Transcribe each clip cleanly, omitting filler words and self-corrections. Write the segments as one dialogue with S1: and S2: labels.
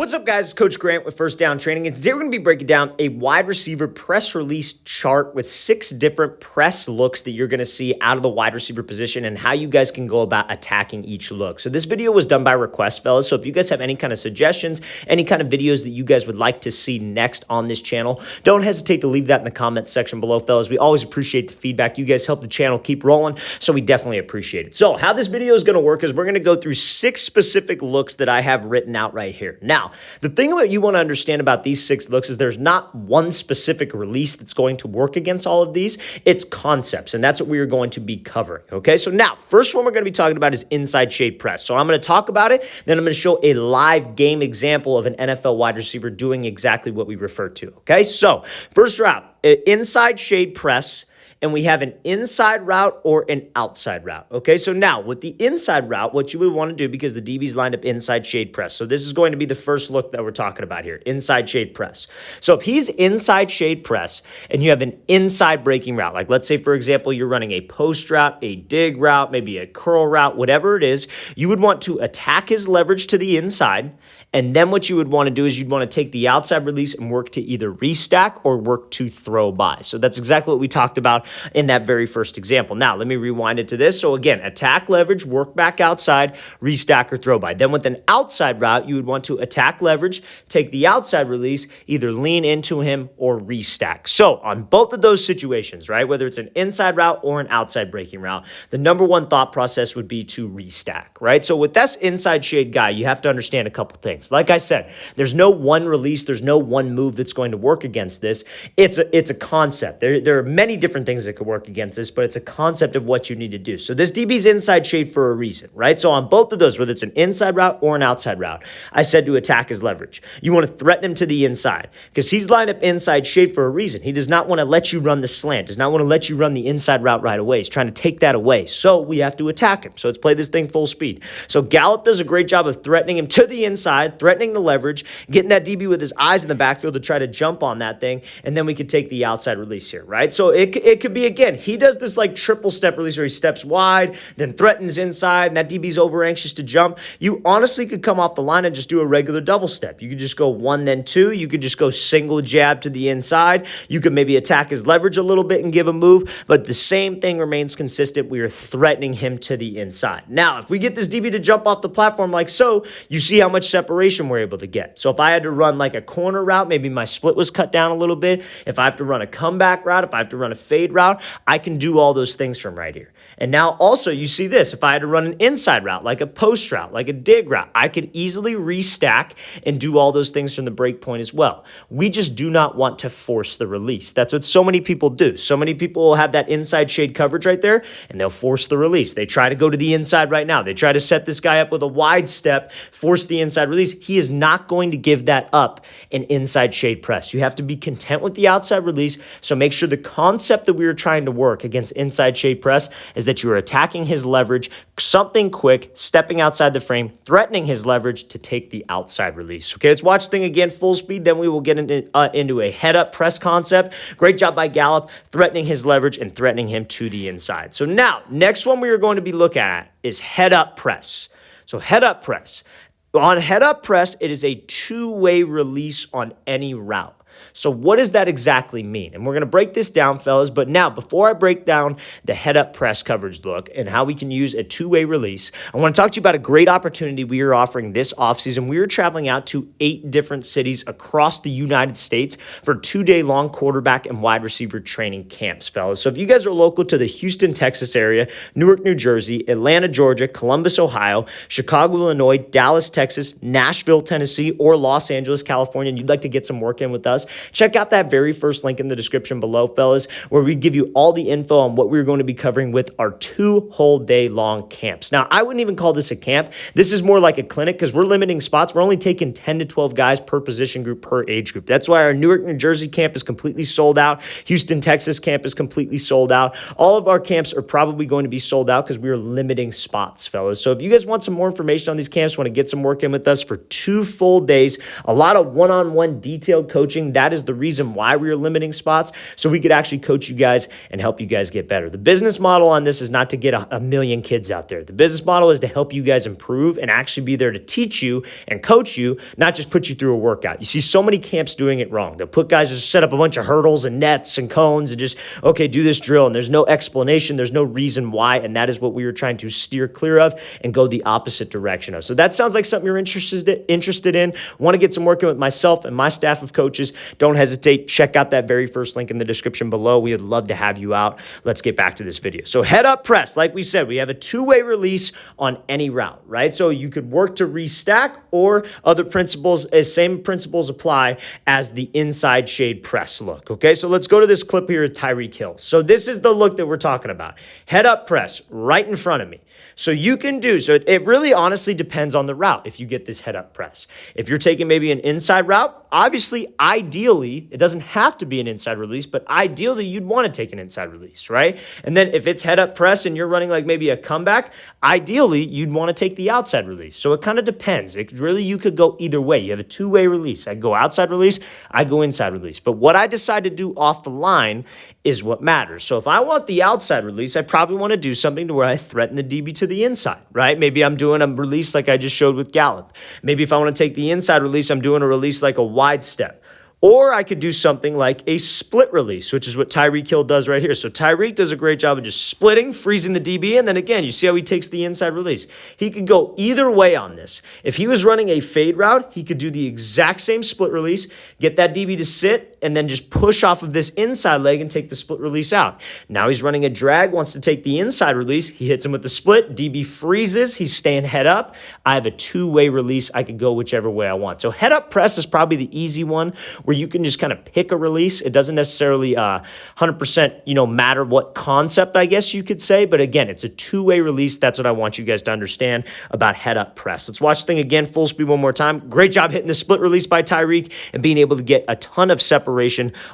S1: What's up, guys? It's Coach Grant with First Down Training, and today we're going to be breaking down a wide receiver press release chart with 6 different press looks that you're going to see out of the wide receiver position and how you guys can go about attacking each look. So this video was done by request, fellas, so if you guys have any kind of suggestions, any kind of videos that you guys would like to see next on this channel, don't hesitate to leave that in the comments section below, fellas. We always appreciate the feedback. You guys help the channel keep rolling, so we definitely appreciate it. So how this video is going to work is we're going to go through 6 specific looks that I have written out right here. Now, the thing that you want to understand about these 6 looks is there's not one specific release that's going to work against all of these. It's concepts, and that's what we are going to be covering, okay? So now, first one we're going to be talking about is inside shade press. So I'm going to talk about it, then I'm going to show a live game example of an NFL wide receiver doing exactly what we refer to, okay? So first route, inside shade press, and we have an inside route or an outside route, okay? So now, with the inside route, what you would want to do, because the DB's lined up inside shade press, so this is going to be the first look that we're talking about here, inside shade press. So if he's inside shade press, and you have an inside breaking route, like let's say, for example, you're running a post route, a dig route, maybe a curl route, whatever it is, you would want to attack his leverage to the inside, and then what you would want to do is you'd want to take the outside release and work to either restack or work to throw by. So that's exactly what we talked about in that very first example. Now, let me rewind it to this. So again, attack leverage, work back outside, restack or throw by. Then with an outside route, you would want to attack leverage, take the outside release, either lean into him or restack. So on both of those situations, right, whether it's an inside route or an outside breaking route, the number one thought process would be to restack, right? So with this inside shade guy, you have to understand a couple things. Like I said, there's no one release, there's no one move that's going to work against this. It's a concept. There are many different things that could work against this, but it's a concept of what you need to do. So this DB's inside shade for a reason, right? So on both of those, whether it's an inside route or an outside route, I said to attack his leverage. You want to threaten him to the inside because he's lined up inside shade for a reason. He does not want to let you run the slant, does not want to let you run the inside route right away. He's trying to take that away. So we have to attack him. So let's play this thing full speed. So Gallup does a great job of threatening him to the inside, threatening the leverage, getting that DB with his eyes in the backfield to try to jump on that thing, and then we could take the outside release here, right? So it could be, again, he does this like triple step release where he steps wide, then threatens inside, and that DB's over anxious to jump. You honestly could come off the line and just do a regular double step. You could just go 1, then 2. You could just go single jab to the inside. You could maybe attack his leverage a little bit and give a move, but the same thing remains consistent. We are threatening him to the inside. Now, if we get this DB to jump off the platform like so, you see how much separation we're able to get. So if I had to run like a corner route, maybe my split was cut down a little bit. If I have to run a comeback route, if I have to run a fade route, I can do all those things from right here. And now also you see this, if I had to run an inside route, like a post route, like a dig route, I could easily restack and do all those things from the break point as well. We just do not want to force the release. That's what so many people do. So many people will have that inside shade coverage right there and they'll force the release. They try to go to the inside right now. They try to set this guy up with a wide step, force the inside release. He is not going to give that up in inside shade press. You have to be content with the outside release. So make sure the concept that we are trying to work against inside shade press is that you are attacking his leverage, something quick, stepping outside the frame, threatening his leverage to take the outside release. Okay, let's watch the thing again full speed. Then we will get into a head up press concept. Great job by Gallup, threatening his leverage and threatening him to the inside. So now, next one we are going to be looking at is head up press. So head up press. On head up press, it is a two-way release on any route. So what does that exactly mean? And we're going to break this down, fellas. But now, before I break down the head-up press coverage look and how we can use a two-way release, I want to talk to you about a great opportunity we are offering this offseason. We are traveling out to 8 different cities across the United States for 2-day-long quarterback and wide receiver training camps, fellas. So if you guys are local to the Houston, Texas area, Newark, New Jersey, Atlanta, Georgia, Columbus, Ohio, Chicago, Illinois, Dallas, Texas, Nashville, Tennessee, or Los Angeles, California, and you'd like to get some work in with us, check out that very first link in the description below, fellas, where we give you all the info on what we're going to be covering with our 2 whole day long camps. Now, I wouldn't even call this a camp. This is more like a clinic because we're limiting spots. We're only taking 10 to 12 guys per position group, per age group. That's why our Newark, New Jersey camp is completely sold out. Houston, Texas camp is completely sold out. All of our camps are probably going to be sold out because we are limiting spots, fellas. So if you guys want some more information on these camps, want to get some work in with us for 2 full days, a lot of one-on-one detailed coaching training, that is the reason why we are limiting spots, so we could actually coach you guys and help you guys get better. The business model on this is not to get a million kids out there. The business model is to help you guys improve and actually be there to teach you and coach you, not just put you through a workout. You see so many camps doing it wrong. They'll put guys just set up a bunch of hurdles and nets and cones and just, okay, do this drill. And there's no explanation. There's no reason why. And that is what we were trying to steer clear of and go the opposite direction of. So that sounds like something you're interested in. Want to get some working with myself and my staff of coaches? Don't hesitate. Check out that very first link in the description below. We would love to have you out. Let's get back to this video. So head up press, like we said, we have a two-way release on any route, right? So you could work to restack, or other principles, same principles apply as the inside shade press look. Okay, so let's go to this clip here of Tyreek Hill. So this is the look that we're talking about. Head up press right in front of me. So you can do, so it really honestly depends on the route if you get this head up press. If you're taking maybe an inside route, obviously, ideally, it doesn't have to be an inside release, but ideally you'd want to take an inside release, right? And then if it's head up press and you're running like maybe a comeback, ideally you'd want to take the outside release. So it kind of depends. You could go either way. You have a two-way release. I go outside release, I go inside release. But what I decide to do off the line is what matters. So if I want the outside release, I probably want to do something to where I threaten the DB to the inside, right? Maybe I'm doing a release like I just showed with Gallup. Maybe if I want to take the inside release, I'm doing a release like a wide step. Or I could do something like a split release, which is what Tyreek Hill does right here. So Tyreek does a great job of just splitting, freezing the DB, and then again, you see how he takes the inside release. He could go either way on this. If he was running a fade route, he could do the exact same split release, get that DB to sit, and then just push off of this inside leg and take the split release out. Now he's running a drag, wants to take the inside release. He hits him with the split. DB freezes. He's staying head up. I have a two-way release. I could go whichever way I want. So head up press is probably the easy one, where you can just kind of pick a release. It doesn't necessarily 100% matter what concept, I guess you could say. But again, it's a two-way release. That's what I want you guys to understand about head up press. Let's watch the thing again, full speed one more time. Great job hitting the split release by Tyreek and being able to get a ton of separation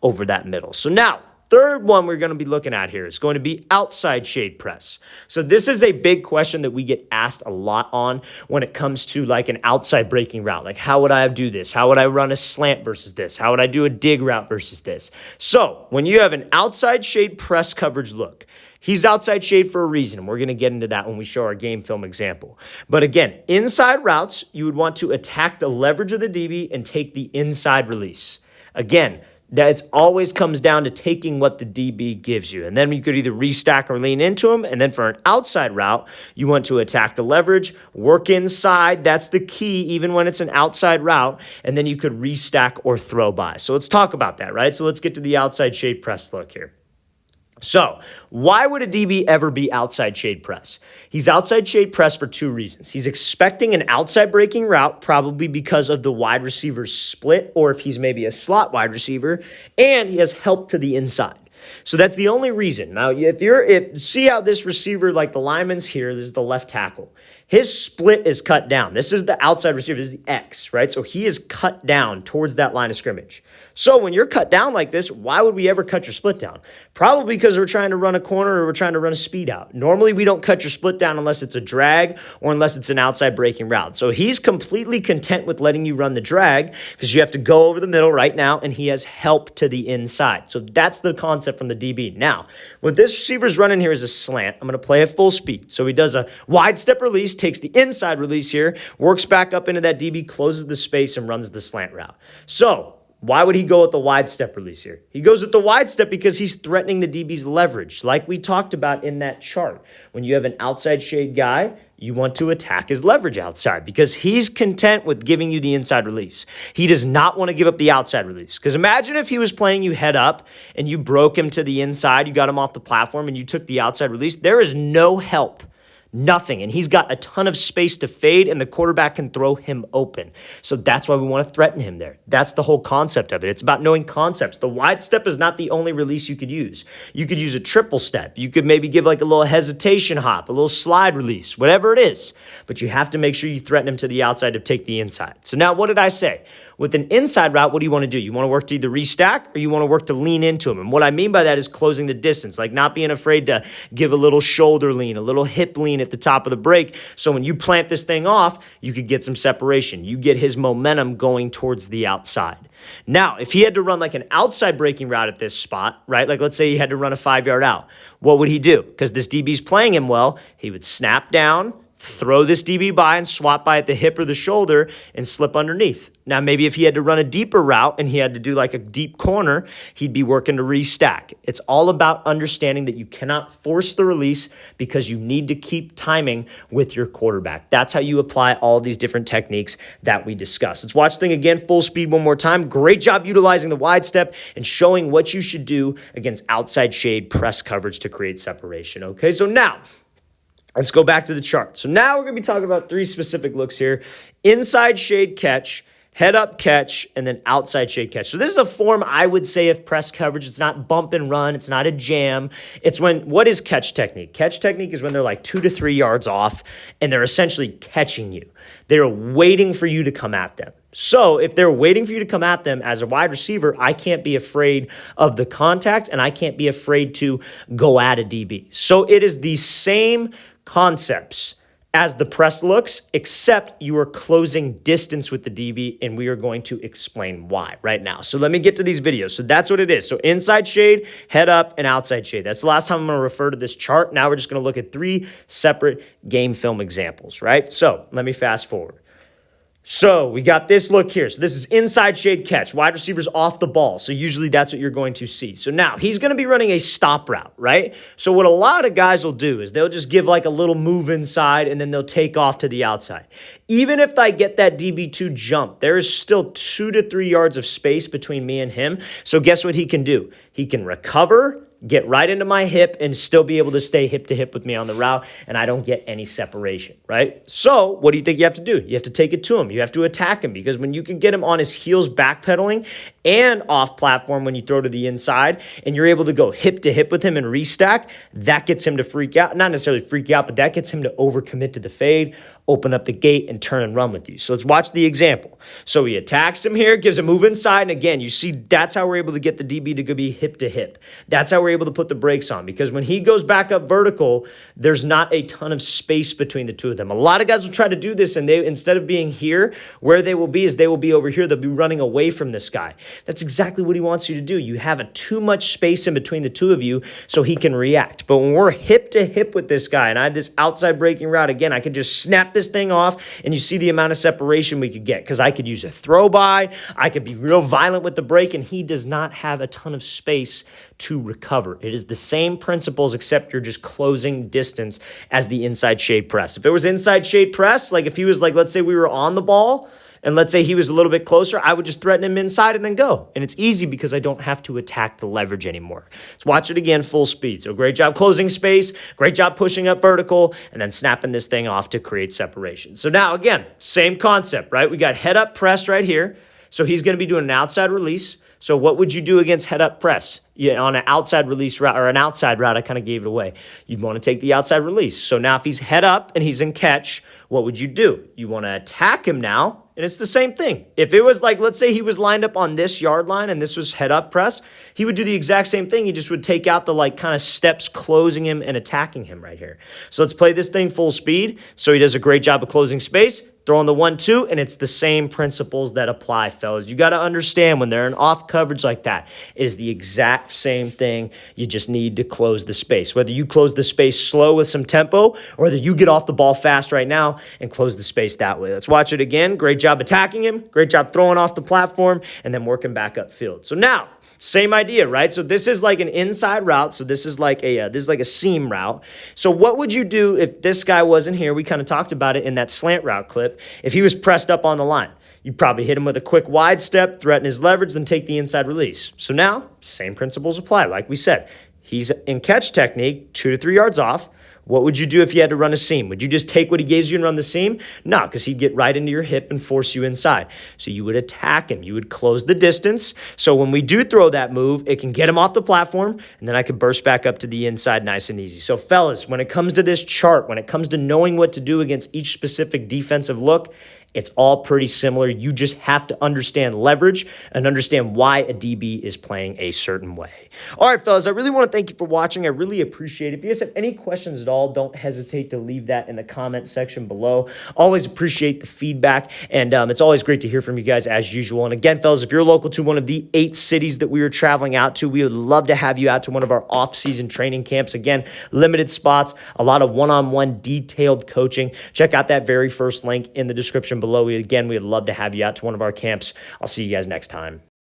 S1: over that middle. So now, third one we're going to be looking at here is going to be outside shade press. So this is a big question that we get asked a lot on when it comes to like an outside breaking route. Like, how would I do this? How would I run a slant versus this? How would I do a dig route versus this? So when you have an outside shade press coverage look, he's outside shade for a reason, and we're going to get into that when we show our game film example. But again, inside routes, you would want to attack the leverage of the DB and take the inside release. Again, that always comes down to taking what the DB gives you. And then you could either restack or lean into him. And then for an outside route, you want to attack the leverage, work inside. That's the key, even when it's an outside route. And then you could restack or throw by. So let's talk about that, right? So let's get to the outside shade press look here. So why would a DB ever be outside shade press? He's outside shade press for two reasons. He's expecting an outside breaking route, probably because of the wide receiver split, or if he's maybe a slot wide receiver, and he has help to the inside. So that's the only reason. Now, see how this receiver, like the lineman's here, this is the left tackle. His split is cut down. This is the outside receiver. This is the X, right? So he is cut down towards that line of scrimmage. So when you're cut down like this, why would we ever cut your split down? Probably because we're trying to run a corner or we're trying to run a speed out. Normally, we don't cut your split down unless it's a drag or unless it's an outside breaking route. So he's completely content with letting you run the drag because you have to go over the middle right now, and he has help to the inside. So that's the concept from the DB. Now, what this receiver's running here is a slant. I'm going to play at full speed. So he does a wide step release, takes the inside release here, works back up into that DB, closes the space, and runs the slant route. So why would he go with the wide step release here? He goes with the wide step because he's threatening the DB's leverage, like we talked about in that chart. When you have an outside shade guy, you want to attack his leverage outside because he's content with giving you the inside release. He does not want to give up the outside release. Because imagine if he was playing you head up and you broke him to the inside, you got him off the platform, and you took the outside release. There is no help. Nothing. And he's got a ton of space to fade, and the quarterback can throw him open. So that's why we want to threaten him there. That's the whole concept of it. It's about knowing concepts. The wide step is not the only release you could use. You could use a triple step. You could maybe give like a little hesitation hop, a little slide release, whatever it is. But you have to make sure you threaten him to the outside to take the inside. So now what did I say? With an inside route, what do you want to do? You want to work to either restack or you want to work to lean into him. And what I mean by that is closing the distance, like not being afraid to give a little shoulder lean, a little hip lean at the top of the break. So when you plant this thing off, you could get some separation. You get his momentum going towards the outside. Now, if he had to run like an outside breaking route at this spot, right? Like let's say he had to run a 5-yard out. What would he do? Because this DB's playing him well, he would snap down, throw this DB by and swap by at the hip or the shoulder and slip underneath. Now, maybe if he had to run a deeper route and he had to do like a deep corner, he'd be working to restack. It's all about understanding that you cannot force the release because you need to keep timing with your quarterback. That's how you apply all of these different techniques that we discussed. Let's watch the thing again, full speed one more time. Great job utilizing the wide step and showing what you should do against outside shade press coverage to create separation. Okay, so now, let's go back to the chart. So now we're going to be talking about 3 specific looks here. Inside shade catch, head up catch, and then outside shade catch. So this is a form I would say of press coverage. It's not bump and run. It's not a jam. It's what is catch technique? Catch technique is when they're like 2 to 3 yards off and they're essentially catching you. They're waiting for you to come at them. So if they're waiting for you to come at them as a wide receiver, I can't be afraid of the contact and I can't be afraid to go at a DB. So it is the same concepts as the press looks, except you are closing distance with the DB, and we are going to explain why right now. So let me get to these videos. So that's what it is. So inside shade, head up, and outside shade. That's the last time I'm going to refer to this chart. Now we're just going to look at 3 separate game film examples, right? So let me fast forward. So we got this look here. So this is inside shade catch. Wide receivers off the ball. So usually that's what you're going to see. So now he's going to be running a stop route, right? So what a lot of guys will do is they'll just give like a little move inside and then they'll take off to the outside. Even if I get that DB2 jump, there is still 2 to 3 yards of space between me and him. So guess what he can do? He can recover, get right into my hip, and still be able to stay hip to hip with me on the route, and I don't get any separation, right? So what do you think you have to do? You have to take it to him. You have to attack him, because when you can get him on his heels backpedaling and off platform when you throw to the inside, and you're able to go hip to hip with him and restack, that gets him to freak out. Not necessarily freak out, but that gets him to overcommit to the fade, open up the gate, and turn and run with you. So let's watch the example. So he attacks him here, gives a move inside, and again, you see that's how we're able to get the DB to go be hip to hip. That's how we're able to put the brakes on, because when he goes back up vertical, there's not a ton of space between the two of them. A lot of guys will try to do this, and they, instead of being here, where they will be is they will be over here. They'll be running away from this guy. That's exactly what he wants you to do. You have too much space in between the two of you so he can react. But when we're hip to hip with this guy, and I have this outside breaking route, again, I could just snap this thing off, and you see the amount of separation we could get, because I could use a throw by, I could be real violent with the break, and he does not have a ton of space to recover. It is the same principles, except you're just closing distance as the inside shade press. If it was inside shade press, like if he was like, let's say we were on the ball, and let's say he was a little bit closer, I would just threaten him inside and then go. And it's easy because I don't have to attack the leverage anymore. Let's watch it again, full speed. So great job closing space, great job pushing up vertical, and then snapping this thing off to create separation. So now, again, same concept, right? We got head up press right here. So he's going to be doing an outside release. So what would you do against head up press? Yeah, on an outside release route or an outside route, I kind of gave it away. You'd want to take the outside release. So now if he's head up and he's in catch, what would you do? You want to attack him now, and it's the same thing. If it was like, let's say he was lined up on this yard line and this was head up press, he would do the exact same thing. He just would take out the like kind of steps closing him and attacking him right here. So let's play this thing full speed. So he does a great job of closing space, throwing the 1-2, and it's the same principles that apply, fellas. You got to understand when they're in off coverage like that, it is the exact same thing. You just need to close the space. Whether you close the space slow with some tempo, or whether you get off the ball fast right now and close the space that way. Let's watch it again. Great job attacking him. Great job throwing off the platform and then working back upfield. So now, same idea, right? So this is like an inside route. So this is like a seam route. So what would you do if this guy wasn't here? We kind of talked about it in that slant route clip. If he was pressed up on the line, you'd probably hit him with a quick wide step, threaten his leverage, then take the inside release. So now, same principles apply. Like we said, he's in catch technique, 2 to 3 yards off. What would you do if you had to run a seam? Would you just take what he gives you and run the seam? No, because he'd get right into your hip and force you inside. So you would attack him. You would close the distance. So when we do throw that move, it can get him off the platform, and then I could burst back up to the inside nice and easy. So fellas, when it comes to this chart, when it comes to knowing what to do against each specific defensive look, It's all pretty similar. You just have to understand leverage and understand why a DB is playing a certain way. All right, fellas, I really want to thank you for watching. I really appreciate it. If you guys have any questions at all, don't hesitate to leave that in the comment section below. Always appreciate the feedback, and it's always great to hear from you guys as usual. And again, fellas, if you're local to one of the 8 cities that we are traveling out to, we would love to have you out to one of our off-season training camps. Again, limited spots, a lot of one-on-one detailed coaching. Check out that very first link in the description below. We'd love to have you out to one of our camps. I'll see you guys next time.